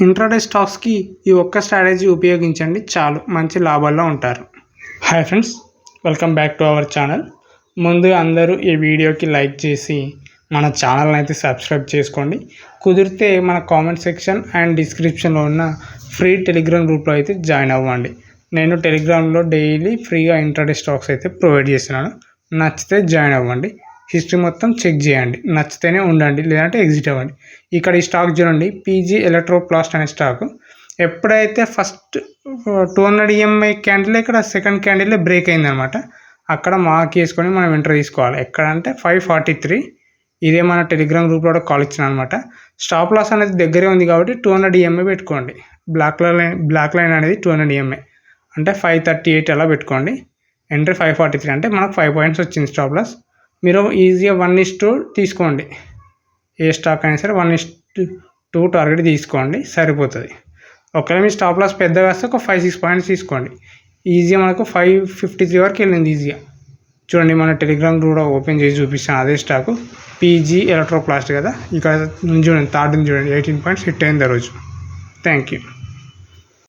Intraday స్టాక్స్కి ఈ ఒక్క strategy ఉపయోగించండి, చాలు మంచి లాభాల్లో ఉంటారు. Hi friends, welcome back to our channel. ముందు అందరూ ఈ వీడియోకి లైక్ చేసి మన ఛానల్ని అయితే సబ్స్క్రైబ్ చేసుకోండి. కుదిరితే మన కామెంట్ సెక్షన్ అండ్ డిస్క్రిప్షన్లో ఉన్న ఫ్రీ టెలిగ్రామ్ గ్రూప్లో అయితే జాయిన్ అవ్వండి. నేను టెలిగ్రామ్లో డైలీ ఫ్రీగా ఇంట్రాడే స్టాక్స్ అయితే ప్రొవైడ్ చేస్తున్నాను. నచ్చితే జాయిన్ అవ్వండి. హిస్టరీ మొత్తం చెక్ చేయండి, నచ్చితేనే ఉండండి, లేదంటే ఎగ్జిట్ అవ్వండి. ఇక్కడ ఈ స్టాక్ చూడండి, పీజీ ఎలక్ట్రోప్లాస్ట్ అనే స్టాక్. ఎప్పుడైతే ఫస్ట్ 200 EMI క్యాండిల్ ఇక్కడ సెకండ్ క్యాండిల్ బ్రేక్ అయిందనమాట, అక్కడ మార్క్ చేసుకొని మనం ఎంటర్ తీసుకోవాలి. ఎక్కడంటే 543. ఇదే మన టెలిగ్రామ్ గ్రూప్లో కూడా కాల్ ఇచ్చిన అనమాట. స్టాప్ లాస్ అనేది దగ్గరే ఉంది కాబట్టి 200 EMI పెట్టుకోండి. బ్లాక్ లైన్ అనేది 200 EMI అంటే 538 అలా పెట్టుకోండి. ఎంట్రీ 543 అంటే మనకు 5 పాయింట్స్ వచ్చింది స్టాప్ లాస్. మీరు ఈజీగా 1:2 తీసుకోండి. ఏ స్టాక్ అయినా సరే 1:2 టార్గెట్ తీసుకోండి, సరిపోతుంది. ఒకవేళ మీ స్టాప్ లాస్ పెద్దగా వస్తే ఒక 5-6 పాయింట్స్ తీసుకోండి. ఈజీగా మనకు 553 వరకు వెళ్ళింది ఈజీగా. చూడండి, మన టెలిగ్రామ్ కూడా ఓపెన్ చేసి చూపిస్తాను. అదే స్టాకు పీజీ ఎలక్ట్రోప్లాస్ట్ కదా, ఇక్కడ చూడండి, థర్డ్ చూడండి 18 పాయింట్స్ హిట్ అయింది ఆ రోజు. Thank you.